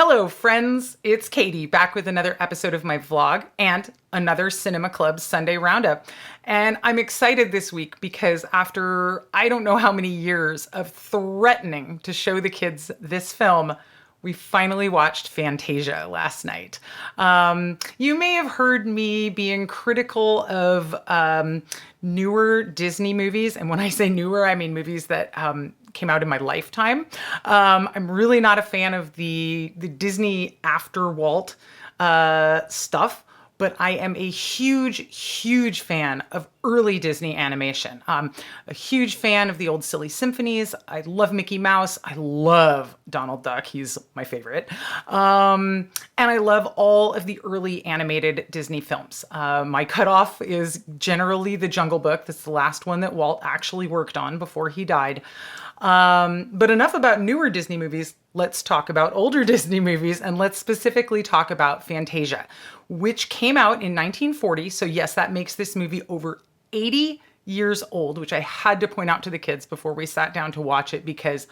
Hello, friends. It's Katie back with another episode of my vlog and another Cinema Club Sunday Roundup. And I'm excited this week because after I don't know how many years of threatening to show the kids this film, we finally watched Fantasia last night. You may have heard me being critical of newer Disney movies. And when I say newer, I mean movies that came out in my lifetime. I'm really not a fan of the Disney after Walt stuff, but I am a huge fan of early Disney animation. A huge fan of the old silly symphonies. I love Mickey Mouse. I love Donald Duck. He's my favorite. And I love all of the early animated Disney films. My cutoff is generally The Jungle Book. That's the last one that Walt actually worked on before he died. But enough about newer Disney movies. Let's talk about older Disney movies, and let's specifically talk about Fantasia, which came out in 1940. So yes, that makes this movie over 80 years old, which I had to point out to the kids before we sat down to watch it because,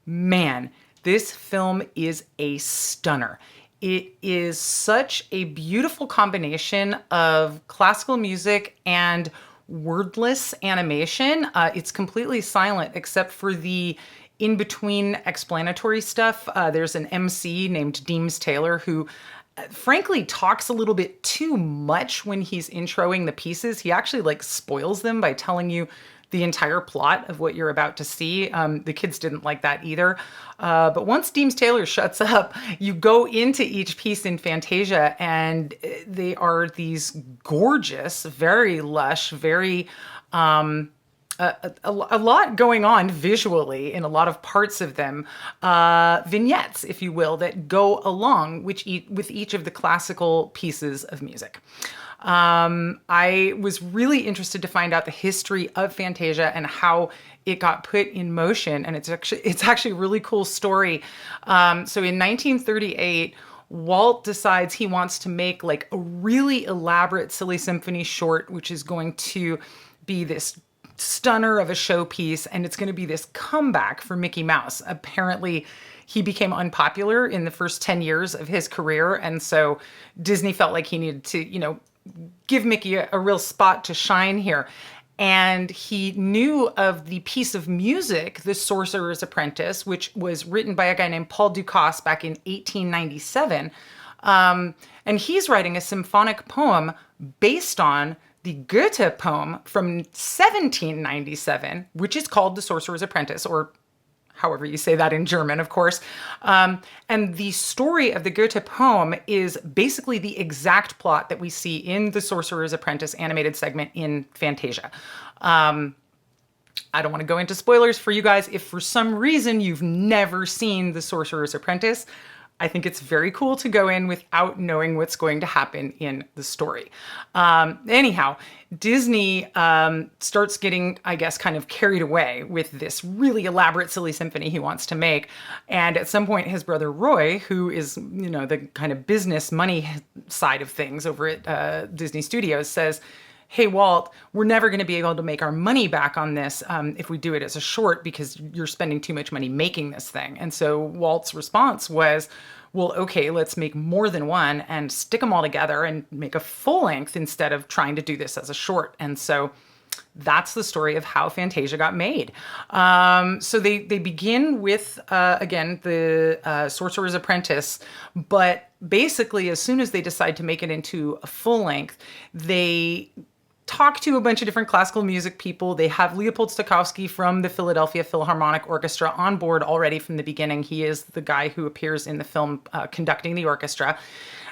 man, this film is a stunner. It is such a beautiful combination of classical music and wordless animation. It's completely silent except for the in-between explanatory stuff. There's an MC named Deems Taylor who frankly talks a little bit too much when he's introing the pieces. He actually spoils them by telling you the entire plot of what you're about to see. The kids didn't like that either. But once Deems Taylor shuts up, you go into each piece in Fantasia and they are these gorgeous, very lush, very a lot going on visually in a lot of parts of them, vignettes, if you will, that go along with each of the classical pieces of music. I was really interested to find out the history of Fantasia and how it got put in motion, and it's actually a really cool story. So in 1938, Walt decides he wants to make a really elaborate silly symphony short, which is going to be this stunner of a showpiece, and it's going to be this comeback for Mickey Mouse. Apparently, he became unpopular in the first 10 years of his career, and so Disney felt like he needed to, give Mickey a real spot to shine here. And he knew of the piece of music, The Sorcerer's Apprentice, which was written by a guy named Paul Dukas back in 1897. And he's writing a symphonic poem based on the Goethe poem from 1797, which is called The Sorcerer's Apprentice, or however you say that in German, of course. And the story of the Goethe poem is basically the exact plot that we see in The Sorcerer's Apprentice animated segment in Fantasia. I don't want to go into spoilers for you guys. If for some reason you've never seen The Sorcerer's Apprentice, I think it's very cool to go in without knowing what's going to happen in the story. Anyhow, Disney starts getting, I guess, kind of carried away with this really elaborate silly symphony he wants to make. And at some point, his brother Roy, who is, the kind of business money side of things over at Disney Studios, says, "Hey, Walt, we're never going to be able to make our money back on this if we do it as a short because you're spending too much money making this thing." And so Walt's response was, well, okay, let's make more than one and stick them all together and make a full length instead of trying to do this as a short. And so that's the story of how Fantasia got made. So they begin with, again, the Sorcerer's Apprentice, but basically as soon as they decide to make it into a full length, they talk to a bunch of different classical music people. They have Leopold Stokowski from the Philadelphia Philharmonic Orchestra on board already from the beginning. He is the guy who appears in the film conducting the orchestra.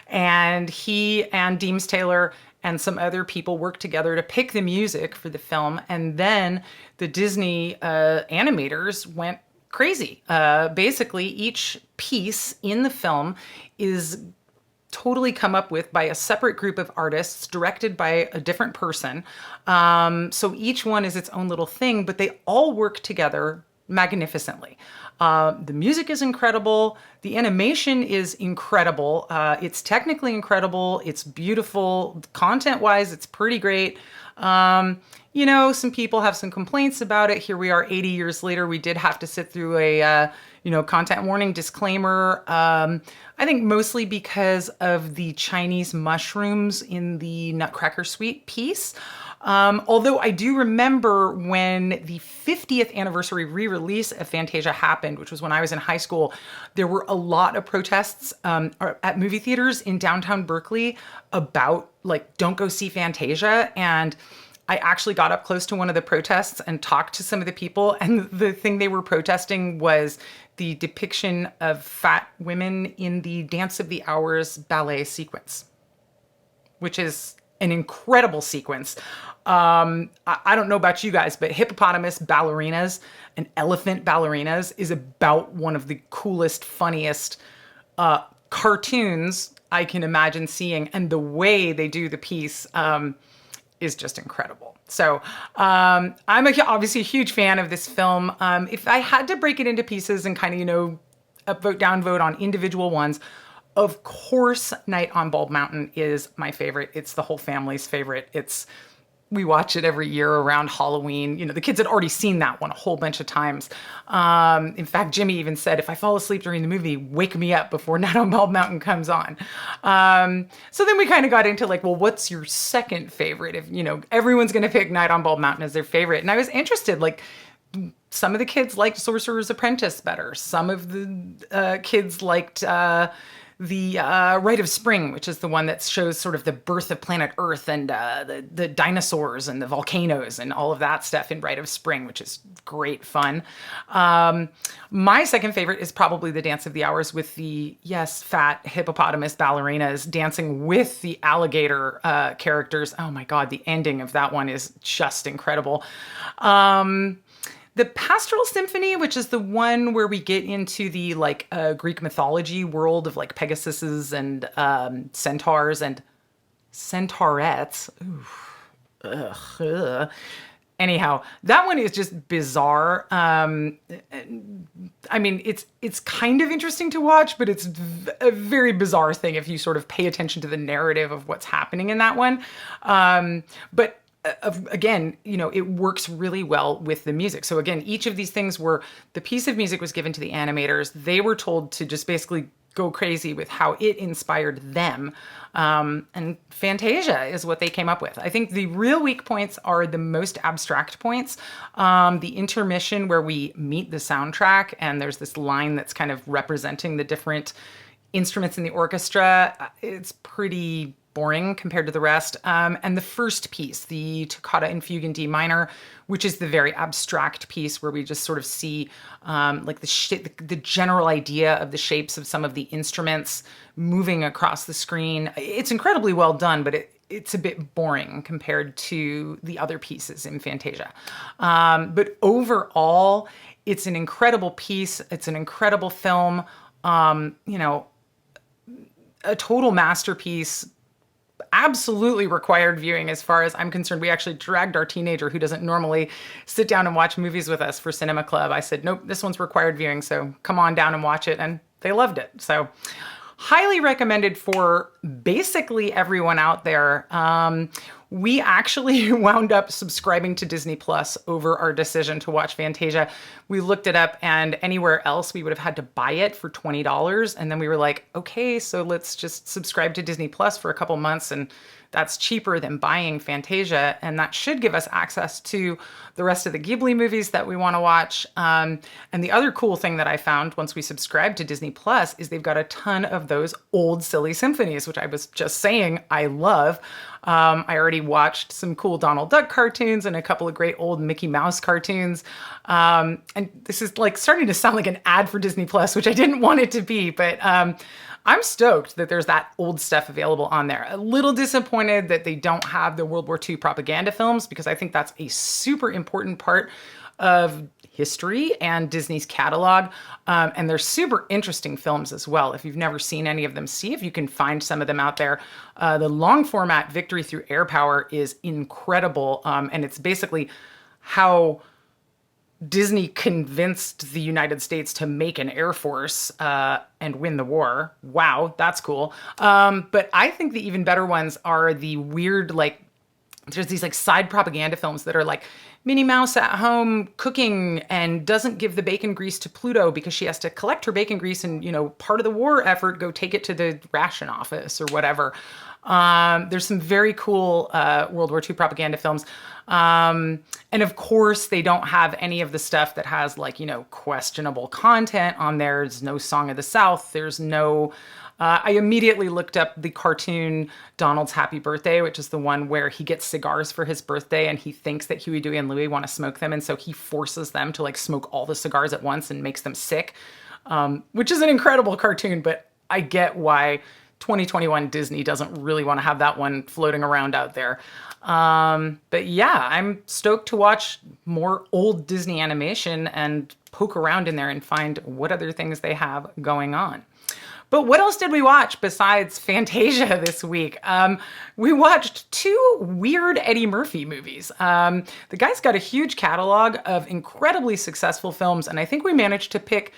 And he and Deems Taylor and some other people work together to pick the music for the film. And then the Disney animators went crazy. Basically, each piece in the film is totally come up with by a separate group of artists directed by a different person. So each one is its own little thing, but they all work together magnificently. The music is incredible. The animation is incredible. It's technically incredible. It's beautiful. Content-wise, it's pretty great. some people have some complaints about it. Here we are 80 years later. We did have to sit through a, content warning disclaimer. I think mostly because of the Chinese mushrooms in the Nutcracker Suite piece. Although I do remember when the 50th anniversary re-release of Fantasia happened, which was when I was in high school, there were a lot of protests at movie theaters in downtown Berkeley about like, don't go see Fantasia. And I actually got up close to one of the protests and talked to some of the people. And the thing they were protesting was the depiction of fat women in the Dance of the Hours ballet sequence, which is an incredible sequence. I don't know about you guys, but hippopotamus ballerinas and elephant ballerinas is about one of the coolest, funniest cartoons I can imagine seeing. And the way they do the piece is just incredible. So obviously a huge fan of this film. If I had to break it into pieces and kind of, up, vote, down, vote on individual ones, of course, Night on Bald Mountain is my favorite. It's the whole family's favorite. We watch it every year around Halloween. The kids had already seen that one a whole bunch of times. In fact, Jimmy even said, if I fall asleep during the movie, wake me up before Night on Bald Mountain comes on. So then we kind of got into like, well, what's your second favorite? If, everyone's going to pick Night on Bald Mountain as their favorite. And I was interested, like, some of the kids liked Sorcerer's Apprentice better. Some of the kids liked the Rite of Spring, which is the one that shows sort of the birth of planet Earth and the dinosaurs and the volcanoes and all of that stuff in Rite of Spring, which is great fun. My second favorite is probably the Dance of the Hours with the, yes, fat hippopotamus ballerinas dancing with the alligator characters. Oh my God, the ending of that one is just incredible. The Pastoral Symphony, which is the one where we get into the like Greek mythology world of like Pegasuses and centaurs and centaurettes. Ugh. Anyhow, that one is just bizarre. I mean, it's kind of interesting to watch, but it's a very bizarre thing if you sort of pay attention to the narrative of what's happening in that one. But again, it works really well with the music. So again, each of these things were, the piece of music was given to the animators. They were told to just basically go crazy with how it inspired them. And Fantasia is what they came up with. I think the real weak points are the most abstract points. The intermission where we meet the soundtrack and there's this line that's kind of representing the different instruments in the orchestra. It's pretty boring compared to the rest. And the first piece, the Toccata and Fugue in D minor, which is the very abstract piece where we just sort of see like the general idea of the shapes of some of the instruments moving across the screen. It's incredibly well done, but it's a bit boring compared to the other pieces in Fantasia. But overall, it's an incredible piece. It's an incredible film. A total masterpiece. Absolutely required viewing as far as I'm concerned. We actually dragged our teenager who doesn't normally sit down and watch movies with us for Cinema Club. I said, nope, this one's required viewing, so come on down and watch it. And they loved it. So highly recommended for basically everyone out there. We actually wound up subscribing to Disney Plus over our decision to watch Fantasia. We looked it up, and anywhere else we would have had to buy it for $20. And then we were like, okay, so let's just subscribe to Disney Plus for a couple months, and that's cheaper than buying Fantasia. And that should give us access to the rest of the Ghibli movies that we want to watch. And the other cool thing that I found once we subscribed to Disney Plus is they've got a ton of those old silly symphonies, which I was just saying I love. I already watched some cool Donald Duck cartoons and a couple of great old Mickey Mouse cartoons. And this is like starting to sound like an ad for Disney Plus, which I didn't want it to be, but I'm stoked that there's that old stuff available on there. A little disappointed that they don't have the World War II propaganda films, because I think that's a super important part of history and Disney's catalog. And they're super interesting films as well. If you've never seen any of them, see if you can find some of them out there. The long format Victory Through Air Power is incredible. And it's basically how Disney convinced the United States to make an air force and win the war. Wow, that's cool. But I think the even better ones are the weird, like, there's these like side propaganda films that are like Minnie Mouse at home cooking and doesn't give the bacon grease to Pluto because she has to collect her bacon grease and, part of the war effort, go take it to the ration office or whatever. There's some very cool World War II propaganda films. And of course, they don't have any of the stuff that has like, questionable content on there. There's no Song of the South. There's no. I immediately looked up the cartoon Donald's Happy Birthday, which is the one where he gets cigars for his birthday and he thinks that Huey, Dewey, and Louie want to smoke them. And so he forces them to like smoke all the cigars at once and makes them sick, which is an incredible cartoon. But I get why 2021 Disney doesn't really want to have that one floating around out there. But yeah, I'm stoked to watch more old Disney animation and poke around in there and find what other things they have going on. But what else did we watch besides Fantasia this week? We watched two weird Eddie Murphy movies. The guy's got a huge catalog of incredibly successful films, and I think we managed to pick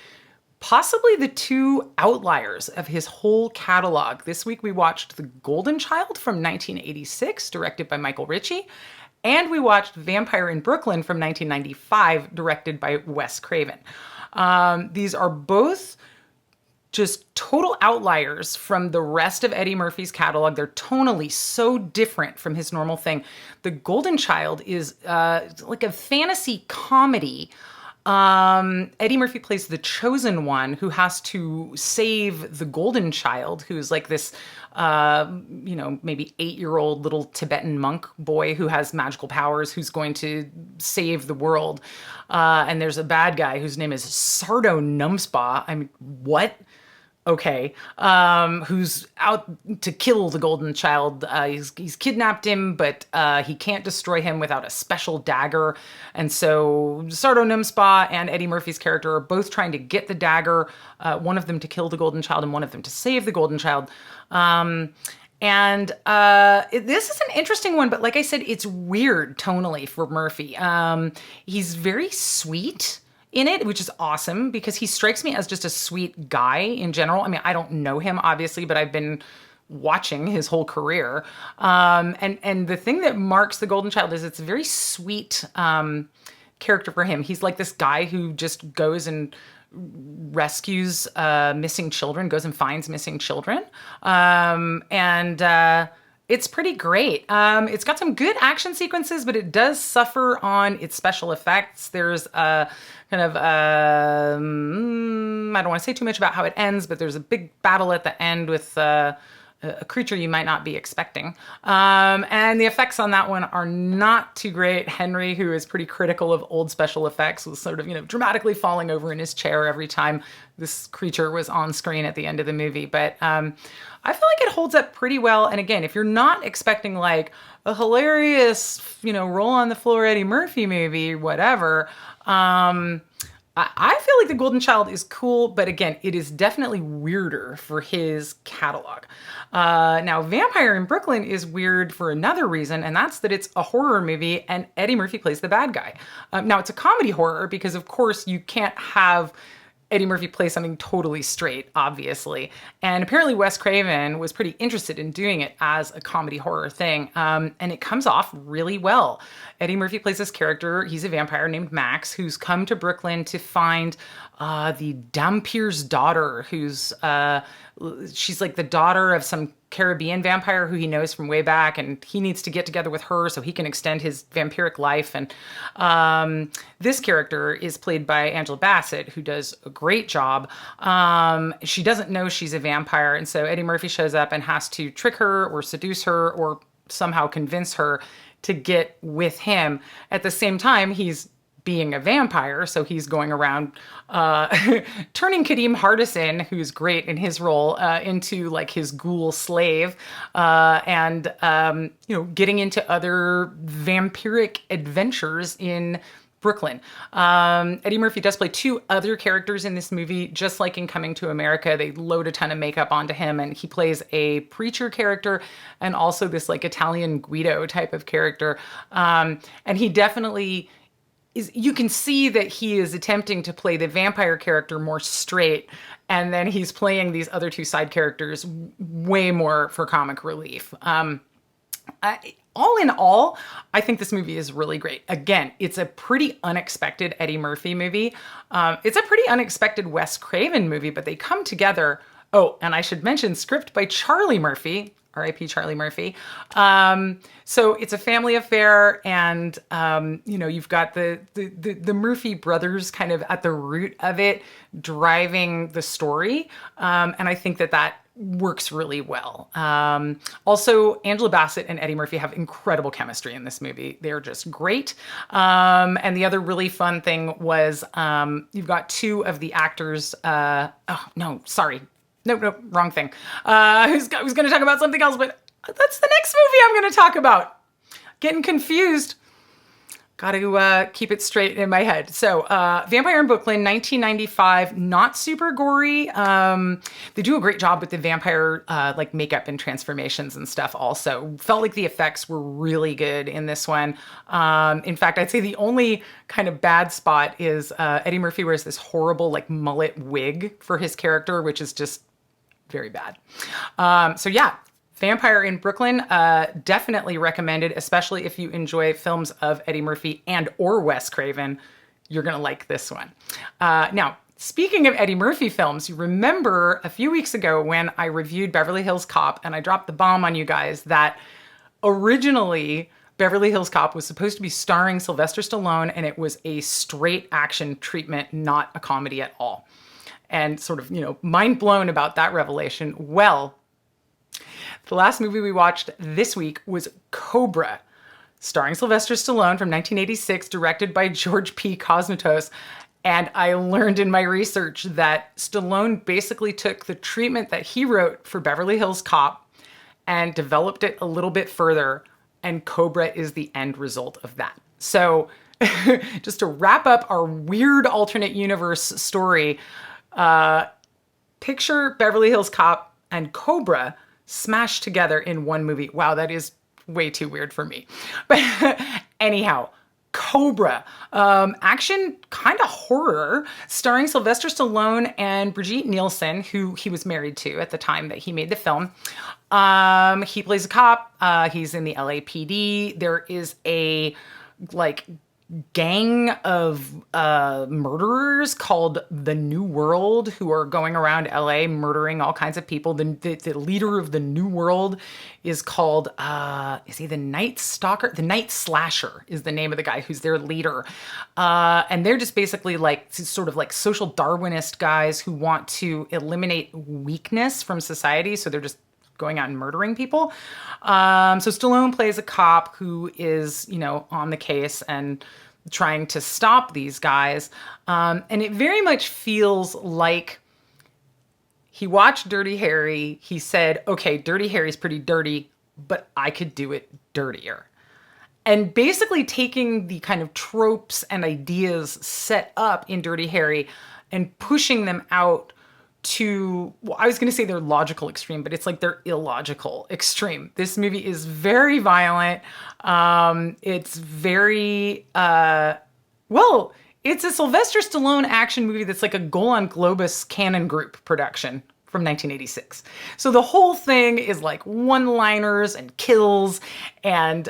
possibly the two outliers of his whole catalog. This week we watched The Golden Child from 1986, directed by Michael Ritchie, and we watched Vampire in Brooklyn from 1995, directed by Wes Craven. These are both just total outliers from the rest of Eddie Murphy's catalog. They're tonally so different from his normal thing. The Golden Child is like a fantasy comedy. Eddie Murphy plays the chosen one who has to save the Golden Child, who's like this, maybe 8-year-old little Tibetan monk boy who has magical powers, who's going to save the world. And there's a bad guy whose name is Sardo Numspa. I mean, what? Okay, who's out to kill the Golden Child. He's kidnapped him, but he can't destroy him without a special dagger. And so Sardo Numspa and Eddie Murphy's character are both trying to get the dagger, one of them to kill the Golden Child and one of them to save the Golden Child. This is an interesting one, but like I said, it's weird tonally for Murphy. He's very sweet in it, which is awesome because he strikes me as just a sweet guy in general. I mean, I don't know him obviously, but I've been watching his whole career. And the thing that marks the Golden Child is it's a very sweet character for him. He's like this guy who just goes and rescues missing children, goes and finds missing children. It's pretty great. It's got some good action sequences, but it does suffer on its special effects. There's a kind of, I don't want to say too much about how it ends, but there's a big battle at the end with a creature you might not be expecting. And the effects on that one are not too great. Henry, who is pretty critical of old special effects, was sort of, dramatically falling over in his chair every time this creature was on screen at the end of the movie. But I feel like it holds up pretty well. And again, if you're not expecting like a hilarious, roll on the floor Eddie Murphy movie, whatever, I feel like The Golden Child is cool, but again, it is definitely weirder for his catalog. Now, Vampire in Brooklyn is weird for another reason, and that's that it's a horror movie and Eddie Murphy plays the bad guy. Now, it's a comedy horror because, of course, you can't have Eddie Murphy play something totally straight, obviously. And apparently Wes Craven was pretty interested in doing it as a comedy horror thing. And it comes off really well. Eddie Murphy plays this character. He's a vampire named Max who's come to Brooklyn to find the Dampier's daughter, who's she's like the daughter of some Caribbean vampire who he knows from way back, and he needs to get together with her so he can extend his vampiric life. And this character is played by Angela Bassett, who does a great job. She doesn't know she's a vampire, and so Eddie Murphy shows up and has to trick her or seduce her or somehow convince her to get with him. At the same time, he's being a vampire, so he's going around turning Kadeem Hardison, who's great in his role, into like his ghoul slave, and getting into other vampiric adventures in Brooklyn. Eddie Murphy does play two other characters in this movie, just like in Coming to America. They load a ton of makeup onto him, and he plays a preacher character and also this like Italian Guido type of character. And he definitely you can see that he is attempting to play the vampire character more straight, and then he's playing these other two side characters way more for comic relief. all in all, I think this movie is really great. Again, it's a pretty unexpected Eddie Murphy movie. It's a pretty unexpected Wes Craven movie, but they come together. Oh, and I should mention script by Charlie Murphy, R.I.P. Charlie Murphy. So it's a family affair, and you've got the Murphy brothers kind of at the root of it, driving the story, and I think that works really well. Also, Angela Bassett and Eddie Murphy have incredible chemistry in this movie. They're just great. And the other really fun thing was you've got two of the actors. Oh, no, sorry. No, wrong thing. I was going to talk about something else, but that's the next movie I'm going to talk about. Getting confused. Got to keep it straight in my head. So, Vampire in Brooklyn, 1995, not super gory. They do a great job with the vampire like makeup and transformations and stuff also. Felt like the effects were really good in this one. In fact, I'd say the only kind of bad spot is Eddie Murphy wears this horrible like mullet wig for his character, which is just very bad. So yeah, Vampire in Brooklyn, definitely recommended, especially if you enjoy films of Eddie Murphy and or Wes Craven. You're going to like this one. Now, speaking of Eddie Murphy films, you remember a few weeks ago when I reviewed Beverly Hills Cop and I dropped the bomb on you guys that originally Beverly Hills Cop was supposed to be starring Sylvester Stallone, and it was a straight action treatment, not a comedy at all. And sort of, mind blown about that revelation. Well, the last movie we watched this week was Cobra, starring Sylvester Stallone from 1986, directed by George P. Cosmatos. And I learned in my research that Stallone basically took the treatment that he wrote for Beverly Hills Cop and developed it a little bit further, and Cobra is the end result of that. So just to wrap up our weird alternate universe story, picture Beverly Hills Cop and Cobra smashed together in one movie. Wow, that is way too weird for me. But anyhow, Cobra, action kind of horror, starring Sylvester Stallone and Brigitte Nielsen, who he was married to at the time that he made the film. He plays a cop. He's in the LAPD. There is a gang of murderers called the New World who are going around LA murdering all kinds of people. The leader of the New World is called, is he the Night Stalker? The Night Slasher is the name of the guy who's their leader. And they're just basically sort of like social Darwinist guys who want to eliminate weakness from society. So they're just going out and murdering people. So Stallone plays a cop who is, on the case and trying to stop these guys. And it very much feels like he watched Dirty Harry. He said, okay, Dirty Harry's pretty dirty, but I could do it dirtier. And basically taking the kind of tropes and ideas set up in Dirty Harry and pushing them out to, well, I was going to say their logical extreme, but it's like their illogical extreme. This movie is very violent. It's very, it's a Sylvester Stallone action movie that's like a Golan Globus Cannon Group production from 1986. So the whole thing is like one-liners and kills, and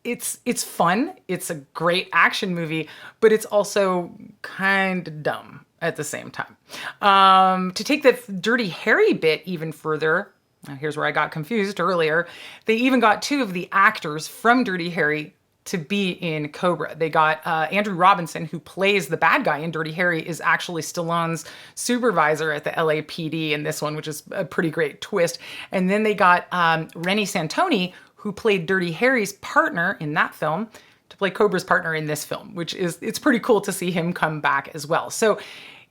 it's fun. It's a great action movie, but it's also kind of dumb at the same time. To take the Dirty Harry bit even further, here's where I got confused earlier. They even got two of the actors from Dirty Harry to be in Cobra. They got Andrew Robinson, who plays the bad guy in Dirty Harry, is actually Stallone's supervisor at the LAPD in this one, which is a pretty great twist. And then they got Rennie Santoni, who played Dirty Harry's partner in that film, to play Cobra's partner in this film, which is, it's pretty cool to see him come back as well. So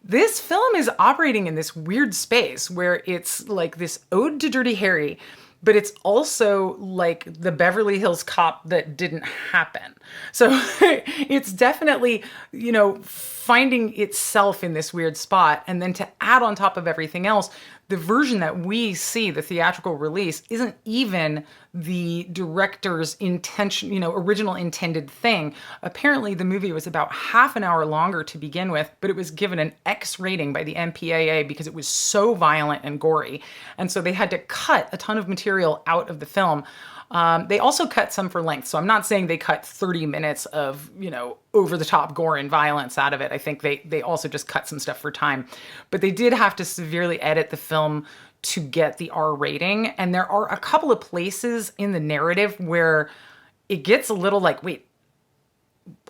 this film is operating in this weird space where it's like this ode to Dirty Harry, but it's also like the Beverly Hills Cop that didn't happen. So it's definitely, finding itself in this weird spot. And then to add on top of everything else, the version that we see, the theatrical release, isn't even the director's intention, original intended thing. Apparently the movie was about half an hour longer to begin with, but it was given an X rating by the MPAA because it was so violent and gory. And so they had to cut a ton of material out of the film. They also cut some for length. So I'm not saying they cut 30 minutes of, over the top gore and violence out of it. I think they also just cut some stuff for time. But they did have to severely edit the film to get the R rating. And there are a couple of places in the narrative where it gets a little like, wait,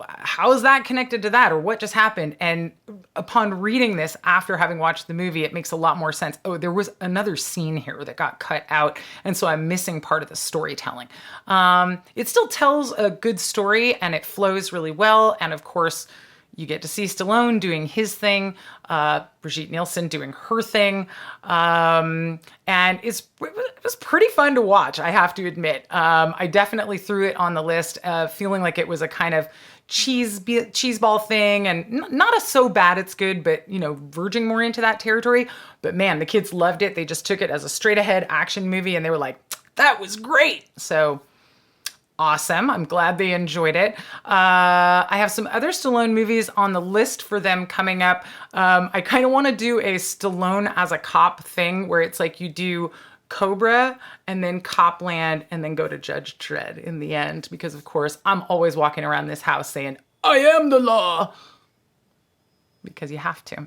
how is that connected to that, or what just happened? And upon reading this after having watched the movie, it makes a lot more sense. Oh, there was another scene here that got cut out, and so I'm missing part of the storytelling. It still tells a good story, and it flows really well. And of course, you get to see Stallone doing his thing, Brigitte Nielsen doing her thing, and it was pretty fun to watch, I have to admit. I definitely threw it on the list, feeling like it was a kind of cheeseball thing, and not a so bad it's good, but verging more into that territory. But man, the kids loved it. They just took it as a straight ahead action movie, and they were like, "That was great!" So. Awesome. I'm glad they enjoyed it. I have some other Stallone movies on the list for them coming up. I kind of want to do a Stallone as a cop thing where it's like you do Cobra and then Copland and then go to Judge Dredd in the end, because of course I'm always walking around this house saying, "I am the law." Because you have to.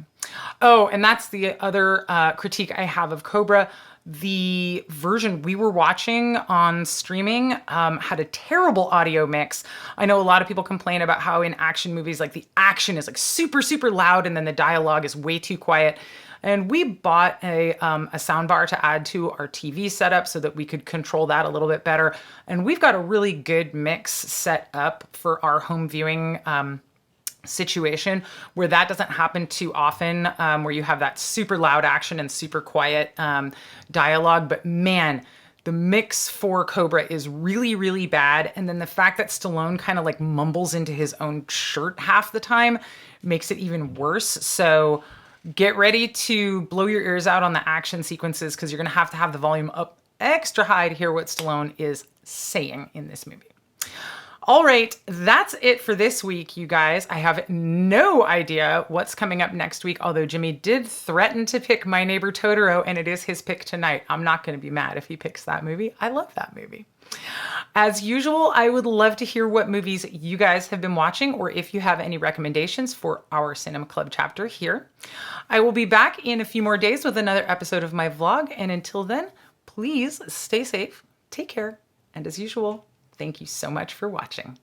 Oh, and that's the other critique I have of Cobra. The version we were watching on streaming had a terrible audio mix. I know a lot of people complain about how in action movies, like the action is like super, super loud and then the dialogue is way too quiet. And we bought a soundbar to add to our TV setup so that we could control that a little bit better. And we've got a really good mix set up for our home viewing situation where that doesn't happen too often, where you have that super loud action and super quiet dialogue. But man, the mix for Cobra is really, really bad. And then the fact that Stallone kind of like mumbles into his own shirt half the time makes it even worse. So get ready to blow your ears out on the action sequences, because you're going to have the volume up extra high to hear what Stallone is saying in this movie. All right, that's it for this week, you guys. I have no idea what's coming up next week, although Jimmy did threaten to pick My Neighbor Totoro, and it is his pick tonight. I'm not going to be mad if he picks that movie. I love that movie. As usual, I would love to hear what movies you guys have been watching, or if you have any recommendations for our Cinema Club chapter here. I will be back in a few more days with another episode of my vlog, and until then, please stay safe, take care, and as usual, thank you so much for watching.